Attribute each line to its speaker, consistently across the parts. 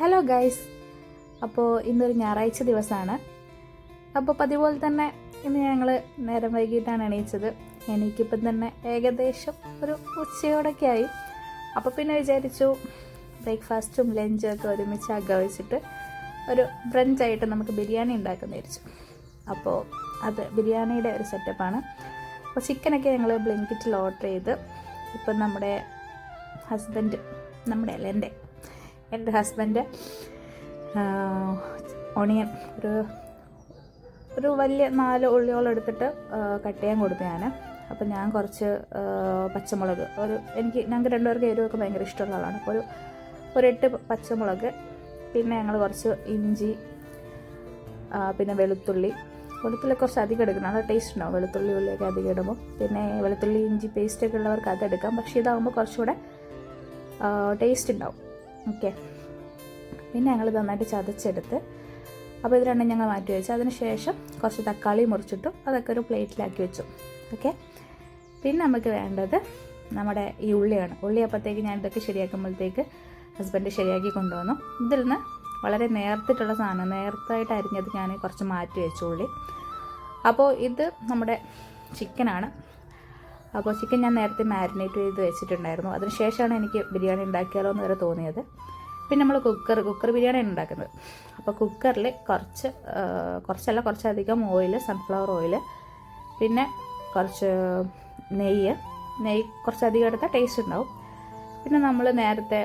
Speaker 1: Hello guys, അപ്പോൾ ഇന്നൊരു ഞായറാഴ്ച ദിവസമാണ്. അപ്പോൾ പതിപോലെ തന്നെ ഇന്ന് ഞങ്ങൾ നേരം വൈകിട്ടാണ് എണീച്ചത്. എനിക്കിപ്പം തന്നെ ഏകദേശം ഒരു ഉച്ചയോടൊക്കെ ആയി. അപ്പോൾ പിന്നെ വിചാരിച്ചു ബ്രേക്ക്ഫാസ്റ്റും ലഞ്ചും ഒക്കെ ഒരുമിച്ചാക്കുക വെച്ചിട്ട് ഒരു ബ്രഞ്ചായിട്ട് നമുക്ക് ബിരിയാണി ഉണ്ടാക്കുന്ന വിചാരിച്ചു. അപ്പോൾ അത് ബിരിയാണിയുടെ ഒരു സെറ്റപ്പാണ്. അപ്പോൾ ചിക്കനൊക്കെ ഞങ്ങൾ ബ്ലിങ്കിറ്റിൽ ഓർഡർ ചെയ്ത് ഇപ്പം നമ്മുടെ ഹസ്ബൻഡ്, എൻ്റെ ഹസ്ബൻഡ് ഓണിയൻ ഒരു വലിയ 4 ഉള്ളിയോളം എടുത്തിട്ട് കട്ട് ചെയ്യാൻ കൊടുത്തു ഞാൻ. അപ്പോൾ ഞാൻ കുറച്ച് പച്ചമുളക്, ഞങ്ങൾക്ക് രണ്ടുപേർക്ക് എരിവൊക്കെ ഭയങ്കര ഇഷ്ടമുള്ള ആളാണ്. അപ്പോൾ ഒരു 8 പച്ചമുളക്, പിന്നെ ഞങ്ങൾ കുറച്ച് ഇഞ്ചി, പിന്നെ വെളുത്തുള്ളി കുറച്ച് അധികം എടുക്കണം, നല്ല ടേസ്റ്റ് ഉണ്ടാവും. വെളുത്തുള്ളി ഉള്ളിയൊക്കെ അധികം ഇടുമ്പോൾ പിന്നെ വെളുത്തുള്ളി ഇഞ്ചി പേസ്റ്റൊക്കെ ഉള്ളവർക്ക് അതെടുക്കാം, പക്ഷേ ഇതാകുമ്പോൾ കുറച്ചുകൂടെ ടേസ്റ്റ് ഉണ്ടാവും. ഓക്കെ, പിന്നെ ഞങ്ങൾ നന്നായിട്ട് ചതച്ചെടുത്ത് അപ്പോൾ ഇത് രണ്ടും ഞങ്ങൾ മാറ്റി വെച്ചു. അതിന് ശേഷം കുറച്ച് തക്കാളി മുറിച്ചിട്ടു, അതൊക്കെ ഒരു പ്ലേറ്റിലാക്കി വെച്ചു. ഓക്കെ, പിന്നെ നമുക്ക് വേണ്ടത് നമ്മുടെ ഈ ഉള്ളിയാണ്. ഉള്ളി അപ്പോഴത്തേക്ക് ഞാൻ ഇതൊക്കെ ശരിയാക്കുമ്പോഴത്തേക്ക് ഹസ്ബൻഡ് ശരിയാക്കി കൊണ്ടുവന്നു. ഇതിൽ നിന്ന് വളരെ നേർത്തിട്ടുള്ള സാധനം, നേർത്തായിട്ട് അരിഞ്ഞത് ഞാൻ കുറച്ച് മാറ്റി വെച്ചു ഉള്ളി. അപ്പോൾ ഇത് നമ്മുടെ ചിക്കനാണ്. അപ്പോൾ ചിക്കൻ ഞാൻ നേരത്തെ മാരിനേറ്റ് ചെയ്ത് വെച്ചിട്ടുണ്ടായിരുന്നു. അതിന് ശേഷമാണ് എനിക്ക് ബിരിയാണി ഉണ്ടാക്കിയാലോ എന്ന് വരെ തോന്നിയത്. പിന്നെ നമ്മൾ കുക്കർ ബിരിയാണിയാണ് ഉണ്ടാക്കുന്നത്. അപ്പോൾ കുക്കറിൽ കുറച്ചധികം ഓയിൽ, സൺഫ്ലവർ ഓയിൽ, പിന്നെ കുറച്ച് നെയ്യ് കുറച്ചധികം എടുത്താൽ ടേസ്റ്റ് ഉണ്ടാവും. പിന്നെ നമ്മൾ നേരത്തെ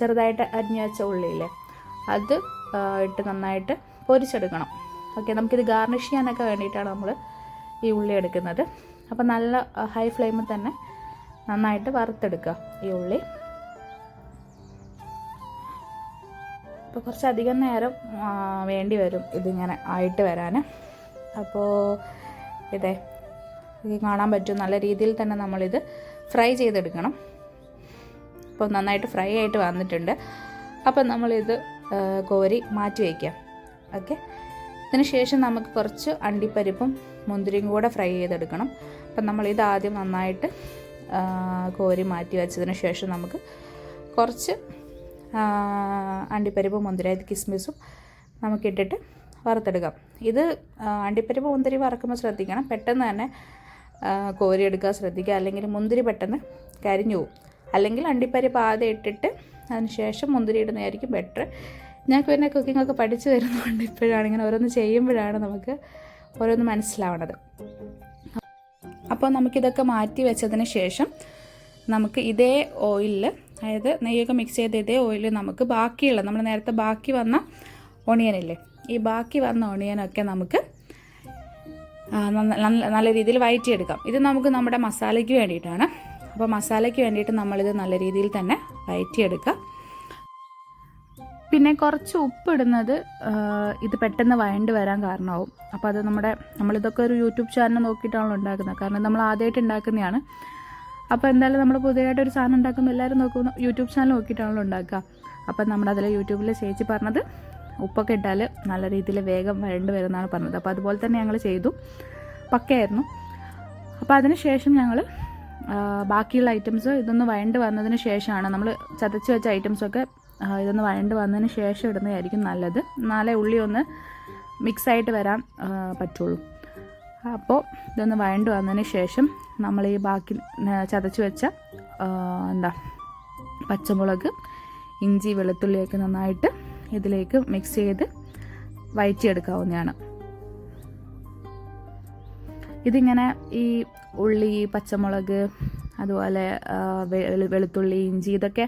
Speaker 1: ചെറുതായിട്ട് അരിഞ്ഞു വെച്ച ഉള്ളിയില്ലേ, അത് ഇട്ട് നന്നായിട്ട് പൊരിച്ചെടുക്കണം. ഓക്കെ, നമുക്കിത് ഗാർണിഷ് ചെയ്യാനൊക്കെ വേണ്ടിയിട്ടാണ് നമ്മൾ ഈ ഉള്ളി എടുക്കുന്നത്. അപ്പോൾ നല്ല ഹൈ ഫ്ലെയിമിൽ തന്നെ നന്നായിട്ട് വറുത്തെടുക്കുക ഈ ഉള്ളി. അപ്പോൾ കുറച്ചധികം നേരം വേണ്ടി വരും ഇതിങ്ങനെ ആയിട്ട് വരാൻ. അപ്പോൾ ഇതേ കാണാൻ പറ്റും, നല്ല രീതിയിൽ തന്നെ നമ്മളിത് ഫ്രൈ ചെയ്തെടുക്കണം. അപ്പോൾ നന്നായിട്ട് ഫ്രൈ ആയിട്ട് വന്നിട്ടുണ്ട്. അപ്പോൾ നമ്മളിത് കോരി മാറ്റി വയ്ക്കാം. ഓക്കെ, ഇതിന് ശേഷം നമുക്ക് കുറച്ച് അണ്ടിപ്പരിപ്പും മുന്തിരിയും കൂടെ ഫ്രൈ ചെയ്തെടുക്കണം. അപ്പം നമ്മളിത് ആദ്യം നന്നായിട്ട് കോരി മാറ്റി വെച്ചതിന് ശേഷം നമുക്ക് കുറച്ച് അണ്ടിപ്പരിപ്പും മുന്തിരി കിസ്മിസും നമുക്കിട്ടിട്ട് വറുത്തെടുക്കാം. ഇത് അണ്ടിപ്പരിപ്പ് മുന്തിരി വറക്കുമ്പോൾ ശ്രദ്ധിക്കണം, പെട്ടെന്ന് തന്നെ കോരിയെടുക്കാൻ ശ്രദ്ധിക്കുക, അല്ലെങ്കിൽ മുന്തിരി പെട്ടെന്ന് കരിഞ്ഞു പോകും. അല്ലെങ്കിൽ അണ്ടിപ്പരിപ്പ് ആദ്യം ഇട്ടിട്ട് അതിന് ശേഷം മുന്തിരി ഇടുന്നതായിരിക്കും ബെറ്റർ. ഞങ്ങൾക്ക് പിന്നെ കുക്കിങ്ങൊക്കെ പഠിച്ചു വരുന്നതുകൊണ്ട് ഇപ്പോഴാണ് ഇങ്ങനെ ഓരോന്ന് ചെയ്യുമ്പോഴാണ് നമുക്ക് ഓരോന്ന് മനസ്സിലാവണത്. അപ്പോൾ നമുക്കിതൊക്കെ മാറ്റി വെച്ചതിന് ശേഷം നമുക്ക് ഇതേ ഓയിലിൽ, അതായത് നെയ്യൊക്കെ മിക്സ് ചെയ്ത് ഇതേ ഓയിലിൽ നമുക്ക് ബാക്കിയുള്ള, നമ്മൾ നേരത്തെ ബാക്കി വന്ന ഓണിയനില്ലേ, ഈ ബാക്കി വന്ന ഓണിയനൊക്കെ നമുക്ക് നല്ല രീതിയിൽ വഴറ്റിയെടുക്കാം. ഇത് നമുക്ക് നമ്മുടെ മസാലയ്ക്ക് വേണ്ടിയിട്ടാണ്. അപ്പോൾ മസാലയ്ക്ക് വേണ്ടിയിട്ട് നമ്മളിത് നല്ല രീതിയിൽ തന്നെ വഴറ്റിയെടുക്കുക. പിന്നെ കുറച്ച് ഉപ്പിടുന്നത് ഇത് പെട്ടെന്ന് വഴണ്ട് വരാൻ കാരണമാവും. അപ്പോൾ അത് നമ്മളിതൊക്കെ ഒരു യൂട്യൂബ് ചാനൽ നോക്കിയിട്ടാണല്ലോ ഉണ്ടാക്കുന്നത്, കാരണം നമ്മൾ ആദ്യമായിട്ട് ഉണ്ടാക്കുന്നതാണ്. അപ്പോൾ എന്തായാലും നമ്മൾ പുതിയതായിട്ടൊരു സാധനം ഉണ്ടാക്കുമ്പോൾ എല്ലാവരും നോക്കുന്ന യൂട്യൂബ് ചാനൽ നോക്കിയിട്ടാണല്ലോ ഉണ്ടാക്കുക. അപ്പം നമ്മളതിൽ യൂട്യൂബിൽ ചേച്ചി പറഞ്ഞത് ഉപ്പൊക്കെ ഇട്ടാൽ നല്ല രീതിയിൽ വേഗം വഴണ്ട് വരുന്നതാണ് പറഞ്ഞത്. അപ്പോൾ അതുപോലെ തന്നെ ഞങ്ങൾ ചെയ്തു, പക്കയായിരുന്നു. അപ്പോൾ അതിന് ശേഷം ഞങ്ങൾ ബാക്കിയുള്ള ഐറ്റംസ് ഇതൊന്ന് വഴണ്ട് വന്നതിന് ശേഷമാണ് നമ്മൾ ചതച്ച് വെച്ച ഐറ്റംസൊക്കെ ഇതൊന്ന് വഴണ്ട് വന്നതിന് ശേഷം ഇടുന്നതായിരിക്കും നല്ലത്. എന്നാലേ ഉള്ളി ഒന്ന് മിക്സായിട്ട് വരാൻ പറ്റുള്ളൂ. അപ്പോൾ ഇതൊന്ന് വഴണ്ട് വന്നതിന് ശേഷം നമ്മൾ ഈ ബാക്കി ചതച്ച് വെച്ച പച്ചമുളക്, ഇഞ്ചി, വെളുത്തുള്ളിയൊക്കെ നന്നായിട്ട് ഇതിലേക്ക് മിക്സ് ചെയ്ത് വഴറ്റിയെടുക്കാവുന്നതാണ്. ഇതിങ്ങനെ ഈ ഉള്ളി, പച്ചമുളക്, അതുപോലെ വെളുത്തുള്ളി, ഇഞ്ചി, ഇതൊക്കെ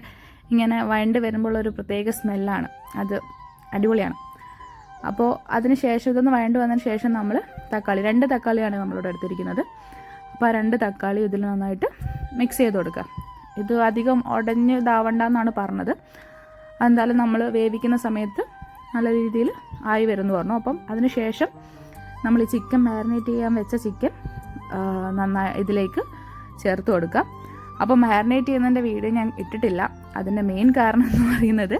Speaker 1: ഇങ്ങനെ വഴണ്ട് വരുമ്പോൾ ഒരു പ്രത്യേക സ്മെല്ലാണ്, അത് അടിപൊളിയാണ്. അപ്പോൾ അതിന് ശേഷം ഇതൊന്ന് വഴണ്ട് വന്നതിന് ശേഷം നമ്മൾ 2 തക്കാളിയാണ് നമ്മളിവിടെ എടുത്തിരിക്കുന്നത്. അപ്പോൾ ആ 2 തക്കാളി ഇതിൽ നന്നായിട്ട് മിക്സ് ചെയ്ത് കൊടുക്കുക. ഇത് അധികം ഉടഞ്ഞ് ഇതാവണ്ടെന്നാണ് പറഞ്ഞത്. എന്തായാലും നമ്മൾ വേവിക്കുന്ന സമയത്ത് നല്ല രീതിയിൽ ആയി വരുമെന്ന് പറഞ്ഞു. അപ്പം അതിന് ശേഷം നമ്മൾ ഈ ചിക്കൻ മാരിനേറ്റ് ചെയ്യാൻ വെച്ച ചിക്കൻ നന്നായി ഇതിലേക്ക് ചേർത്ത് കൊടുക്കുക. അപ്പോൾ മാരിനേറ്റ് ചെയ്യുന്നതിൻ്റെ വീഡിയോ ഞാൻ ഇട്ടിട്ടില്ല. അതിൻ്റെ മെയിൻ കാരണം എന്ന് പറയുന്നത്,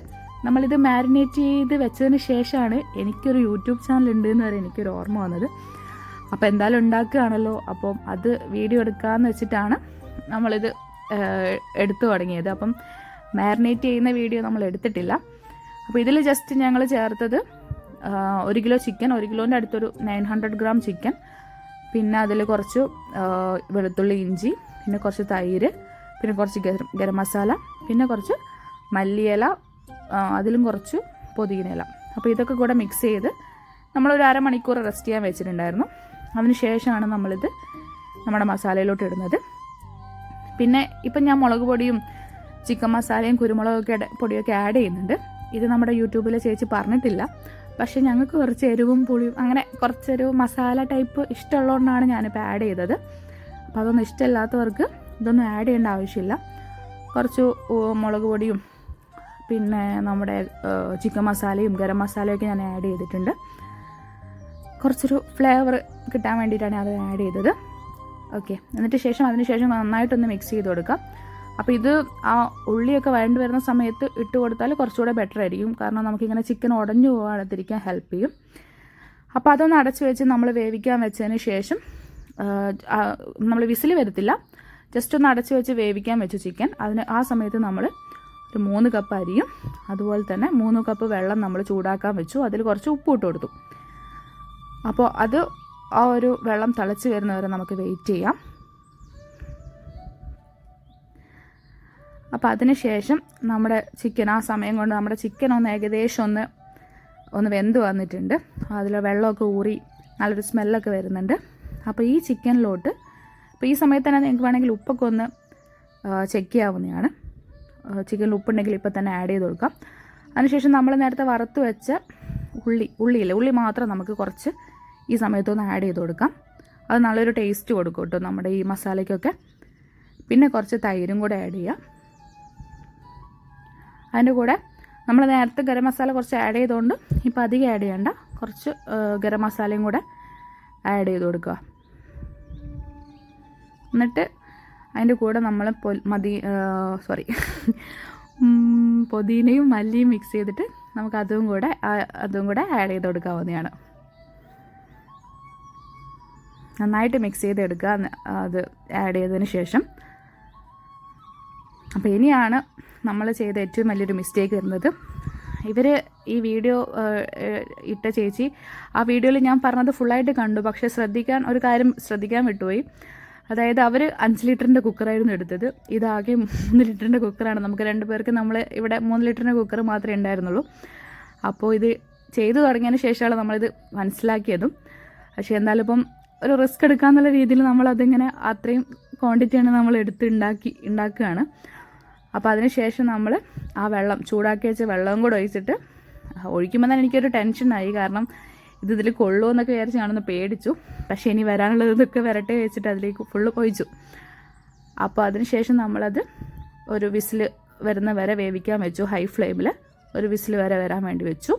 Speaker 1: നമ്മളിത് മാരിനേറ്റ് ചെയ്ത് വെച്ചതിന് ശേഷമാണ് എനിക്കൊരു യൂട്യൂബ് ചാനൽ ഉണ്ട് എന്ന് വരെ എനിക്കൊരു ഓർമ്മ വന്നത്. അപ്പോൾ എന്തായാലും ഉണ്ടാക്കുകയാണല്ലോ, അപ്പം അത് വീഡിയോ എടുക്കാമെന്ന് വെച്ചിട്ടാണ് നമ്മളിത് എടുത്തു തുടങ്ങിയത്. അപ്പം മാരിനേറ്റ് ചെയ്യുന്ന വീഡിയോ നമ്മൾ എടുത്തിട്ടില്ല. അപ്പോൾ ഇതിൽ ജസ്റ്റ് ഞങ്ങൾ ചേർത്തത് 1 കിലോ ചിക്കൻ, 1 കിലോൻ്റെ അടുത്തൊരു 900 ഗ്രാം ചിക്കൻ, പിന്നെ അതിൽ കുറച്ച് വെളുത്തുള്ളി, ഇഞ്ചി, പിന്നെ കുറച്ച് തൈര്, പിന്നെ കുറച്ച് ഗരം മസാല, പിന്നെ കുറച്ച് മല്ലിയില, അതിലും കുറച്ച് പുതിനയില. അപ്പോൾ ഇതൊക്കെ കൂടെ മിക്സ് ചെയ്ത് നമ്മളൊരു അരമണിക്കൂർ റെസ്റ്റ് ചെയ്യാൻ വെച്ചിട്ടുണ്ടായിരുന്നു. അതിന് ശേഷമാണ് നമ്മളിത് നമ്മുടെ മസാലയിലോട്ട് ഇടുന്നത്. പിന്നെ ഇപ്പം ഞാൻ മുളക് പൊടിയും ചിക്കൻ മസാലയും കുരുമുളകൊക്കെ പൊടിയൊക്കെ ആഡ് ചെയ്യുന്നുണ്ട്. ഇത് നമ്മുടെ യൂട്യൂബിലെ ചേച്ചി പറഞ്ഞിട്ടില്ല. പക്ഷേ ഞങ്ങൾക്ക് കുറച്ച് എരിവും പുളിയും അങ്ങനെ കുറച്ചൊരു മസാല ടൈപ്പ് ഇഷ്ടമുള്ളതുകൊണ്ടാണ് ഞാനിപ്പോൾ ആഡ് ചെയ്തത്. അപ്പോൾ അതൊന്നും ഇഷ്ടമില്ലാത്തവർക്ക് ഇതൊന്നും ആഡ് ചെയ്യേണ്ട ആവശ്യമില്ല. കുറച്ച് മുളക് പൊടിയും പിന്നെ നമ്മുടെ ചിക്കൻ മസാലയും ഗരം മസാലയൊക്കെ ഞാൻ ആഡ് ചെയ്തിട്ടുണ്ട്. കുറച്ചൊരു ഫ്ലേവർ കിട്ടാൻ വേണ്ടിയിട്ടാണ് അത് ആഡ് ചെയ്തത്. ഓക്കെ, അതിന് ശേഷം നന്നായിട്ടൊന്ന് മിക്സ് ചെയ്ത് കൊടുക്കാം. അപ്പോൾ ഇത് ആ ഉള്ളിയൊക്കെ വഴണ്ട് വരുന്ന സമയത്ത് ഇട്ട് കൊടുത്താൽ കുറച്ചുകൂടെ ബെറ്റർ ആയിരിക്കും. കാരണം നമുക്കിങ്ങനെ ചിക്കൻ ഉടഞ്ഞു പോകാതിരിക്കാൻ ഹെൽപ്പ് ചെയ്യും. അപ്പോൾ അതൊന്ന് അടച്ച് വെച്ച് നമ്മൾ വേവിക്കാൻ വെച്ചതിന് ശേഷം നമ്മൾ വിസിൽ വരത്തില്ല, ജസ്റ്റ് ഒന്ന് അടച്ച് വെച്ച് വേവിക്കാൻ വെച്ചു ചിക്കൻ. ആ സമയത്ത് നമ്മൾ ഒരു 3 കപ്പ് അരിയും അതുപോലെ തന്നെ 3 കപ്പ് വെള്ളം നമ്മൾ ചൂടാക്കാൻ വെച്ചു. അതിൽ കുറച്ച് ഉപ്പ് ഇട്ട് കൊടുത്തു. അപ്പോൾ അത് ആ ഒരു വെള്ളം തിളച്ച് വരുന്നവരെ നമുക്ക് വെയിറ്റ് ചെയ്യാം. അപ്പോൾ അതിന് ശേഷം നമ്മുടെ ചിക്കൻ, ആ സമയം കൊണ്ട് നമ്മുടെ ചിക്കൻ ഒന്ന് ഏകദേശം ഒന്ന് വെന്ത് വന്നിട്ടുണ്ട്. അതിൽ വെള്ളമൊക്കെ ഊറി നല്ലൊരു സ്മെല്ലൊക്കെ വരുന്നുണ്ട്. അപ്പോൾ ഈ ചിക്കനിലോട്ട് അപ്പോൾ ഈ സമയത്ത് തന്നെ നിങ്ങൾക്ക് വേണമെങ്കിൽ ഉപ്പൊക്കെ ഒന്ന് ചെക്ക് ചെയ്യാവുന്നതാണ്. ചിക്കനിൽ ഉപ്പുണ്ടെങ്കിൽ ഇപ്പോൾ തന്നെ ആഡ് ചെയ്ത് കൊടുക്കാം. അതിനുശേഷം നമ്മൾ നേരത്തെ വറുത്ത് വെച്ച ഉള്ളി മാത്രം നമുക്ക് കുറച്ച് ഈ സമയത്തൊന്ന് ആഡ് ചെയ്ത് കൊടുക്കാം. അത് നല്ലൊരു ടേസ്റ്റ് കൊടുക്കും കേട്ടോ നമ്മുടെ ഈ മസാലയ്ക്കൊക്കെ. പിന്നെ കുറച്ച് തൈരും കൂടെ ആഡ് ചെയ്യാം. അതിൻ്റെ കൂടെ നമ്മൾ നേരത്തെ ഗരം മസാല കുറച്ച് ആഡ് ചെയ്തുകൊണ്ട് ഇപ്പോൾ അധികം ആഡ് ചെയ്യേണ്ട, കുറച്ച് ഗരം മസാലയും കൂടെ ആഡ് ചെയ്ത് കൊടുക്കുക. എന്നിട്ട് അതിൻ്റെ കൂടെ നമ്മൾ പുതിനയും മല്ലിയും മിക്സ് ചെയ്തിട്ട് നമുക്ക് അതും കൂടെ ആഡ് ചെയ്ത് കൊടുക്കാവുന്നതാണ്. നന്നായിട്ട് മിക്സ് ചെയ്തെടുക്കുക അത് ആഡ് ചെയ്തതിന് ശേഷം. അപ്പോൾ ഇനിയാണ് നമ്മൾ ചെയ്ത ഏറ്റവും വലിയൊരു മിസ്റ്റേക്ക് വരുന്നത്. ഈ വീഡിയോ ഇട്ട ചേച്ചി ആ വീഡിയോയിൽ ഞാൻ പറഞ്ഞത് ഫുള്ളായിട്ട് കണ്ടു, പക്ഷേ ഒരു കാര്യം ശ്രദ്ധിക്കാൻ വിട്ടുപോയി. അതായത് അവർ 5 ലിറ്ററിൻ്റെ കുക്കറായിരുന്നു എടുത്തത്. ഇതാകെ 3 ലിറ്ററിൻ്റെ കുക്കറാണ്. നമുക്ക് 2 പേർക്ക് നമ്മൾ ഇവിടെ 3 ലിറ്ററിൻ്റെ കുക്കർ മാത്രമേ ഉണ്ടായിരുന്നുള്ളൂ. അപ്പോൾ ഇത് ചെയ്തു തുടങ്ങിയതിന് ശേഷമാണ് നമ്മളിത് മനസ്സിലാക്കിയതും. പക്ഷേ എന്തായാലും ഇപ്പം ഒരു റിസ്ക് എടുക്കാന്നുള്ള രീതിയിൽ നമ്മളതിങ്ങനെ അത്രയും ക്വാണ്ടിറ്റിയാണ് നമ്മൾ ഉണ്ടാക്കുകയാണ്. അപ്പോൾ അതിന് ശേഷം നമ്മൾ ആ വെള്ളം ചൂടാക്കി വെച്ച വെള്ളവും കൂടെ ഒഴിക്കുമ്പോൾ തന്നെ എനിക്കൊരു ടെൻഷനായി. കാരണം ഇതിൽ കൊള്ളുമോ എന്നൊക്കെ വിചാരിച്ച് ഞാനൊന്ന് പേടിച്ചു. പക്ഷേ ഇനി വരാനുള്ളത് ഇതൊക്കെ വരട്ടെ വെച്ചിട്ട് അതിലേക്ക് ഫുള്ള് ഒഴിച്ചു. അപ്പോൾ അതിന് ശേഷം നമ്മളത് ഒരു വിസിൽ വരുന്ന വരെ വേവിക്കാൻ വെച്ചു. ഹൈ ഫ്ലെയിമിൽ ഒരു വിസിൽ വരെ വരാൻ വേണ്ടി വെച്ചു.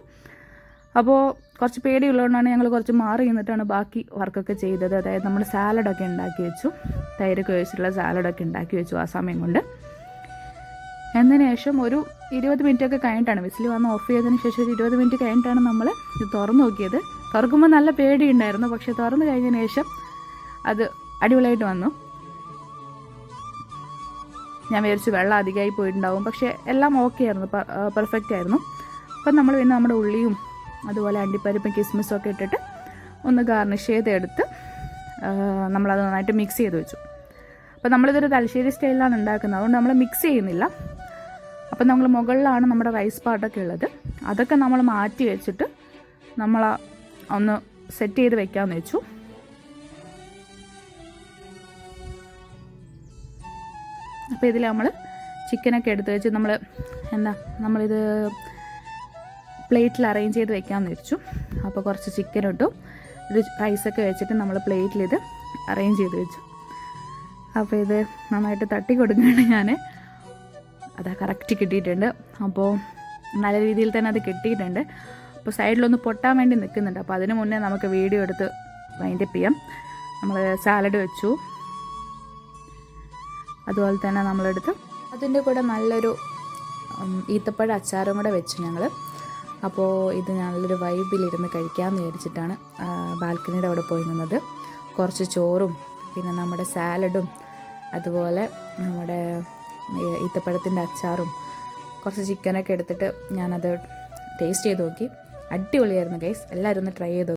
Speaker 1: അപ്പോൾ കുറച്ച് പേടിയുള്ളതുകൊണ്ടാണ് ഞങ്ങൾ കുറച്ച് മാറി നിന്നിട്ടാണ് ബാക്കി വർക്കൊക്കെ ചെയ്തത്. അതായത് നമ്മൾ സാലഡൊക്കെ ഉണ്ടാക്കി വെച്ചു, തൈരൊക്കെ ഒഴിച്ചിട്ടുള്ള സാലഡൊക്കെ ഉണ്ടാക്കി വെച്ചു ആ സമയം കൊണ്ട്. എന്നതിന് ശേഷം ഒരു 20 മിനിറ്റൊക്കെ കഴിഞ്ഞിട്ടാണ് വിസിൽ വന്ന് ഓഫ് ചെയ്തതിന് ശേഷം ഒരു 20 മിനിറ്റ് കഴിഞ്ഞിട്ടാണ് നമ്മൾ ഇത് തുറന്ന് നോക്കിയത്. തുറക്കുമ്പോൾ നല്ല പേടിയുണ്ടായിരുന്നു, പക്ഷേ തുറന്ന് കഴിഞ്ഞതിന് ശേഷം അത് അടിപൊളിയായിട്ട് വന്നു. ഞാൻ വിചാരിച്ചു വെള്ളം അധികമായി പോയിട്ടുണ്ടാവും, പക്ഷേ എല്ലാം ഓക്കെ ആയിരുന്നു, പെർഫെക്റ്റ് ആയിരുന്നു. അപ്പം നമ്മൾ പിന്നെ നമ്മുടെ ഉള്ളിയും അതുപോലെ അണ്ടിപ്പരിപ്പും കിസ്മിസും ഒക്കെ ഇട്ടിട്ട് ഒന്ന് ഗാർണിഷ് ചെയ്തെടുത്ത് നമ്മളത് നന്നായിട്ട് മിക്സ് ചെയ്ത് വെച്ചു. അപ്പോൾ നമ്മളിതൊരു തലശ്ശേരി സ്റ്റൈലിലാണ് ഉണ്ടാക്കുന്നത്, അതുകൊണ്ട് നമ്മൾ മിക്സ് ചെയ്യുന്നില്ല. അപ്പം നമ്മൾ മുകളിലാണ് നമ്മുടെ റൈസ് പാട്ടൊക്കെ ഉള്ളത്, അതൊക്കെ നമ്മൾ മാറ്റി വെച്ചിട്ട് നമ്മൾ ഒന്ന് സെറ്റ് ചെയ്ത് വെക്കാമെന്ന് വെച്ചു. അപ്പോൾ ഇതിൽ നമ്മൾ ചിക്കനൊക്കെ എടുത്ത് വെച്ച് നമ്മളിത് പ്ലേറ്റിൽ അറേഞ്ച് ചെയ്ത് വെക്കാമെന്ന് വെച്ചു. അപ്പോൾ കുറച്ച് ചിക്കൻ ഇട്ടു, ഇത് റൈസൊക്കെ വെച്ചിട്ട് നമ്മൾ പ്ലേറ്റിലിത് അറേഞ്ച് ചെയ്ത് വെച്ചു. അപ്പോൾ ഇത് നന്നായിട്ട് തട്ടി കൊടുക്കുകയാണ് ഞാൻ. അത് കറക്റ്റ് കിട്ടിയിട്ടുണ്ട്. അപ്പോൾ നല്ല രീതിയിൽ തന്നെ അത് കിട്ടിയിട്ടുണ്ട്. അപ്പോൾ സൈഡിലൊന്ന് പൊട്ടാൻ വേണ്ടി നിൽക്കുന്നുണ്ട്. അപ്പോൾ അതിന് മുന്നേ നമുക്ക് വീഡിയോ എടുത്ത് വൈൻഡപ്പ് ചെയ്യാം. നമ്മൾ സാലഡ് വെച്ചു, അതുപോലെ തന്നെ നമ്മളെടുത്ത് അതിൻ്റെ കൂടെ നല്ലൊരു ഈത്തപ്പഴ അച്ചാറും കൂടെ വെച്ചു ഞങ്ങൾ. അപ്പോൾ ഇത് നല്ലൊരു വൈബിലിരുന്ന് കഴിക്കാമെന്ന് വിചാരിച്ചിട്ടാണ് ബാൽക്കണിയുടെ അവിടെ പോയി നിന്നത്. കുറച്ച് ചോറും പിന്നെ നമ്മുടെ സാലഡും അതുപോലെ നമ്മുടെ ഈത്തപ്പഴത്തിൻ്റെ അച്ചാറും കുറച്ച് ചിക്കനൊക്കെ എടുത്തിട്ട് ഞാനത് ടേസ്റ്റ് ചെയ്ത് നോക്കി. അടിപൊളിയായിരുന്നു ഗൈസ്, എല്ലാവരും ഒന്ന് ട്രൈ ചെയ്ത്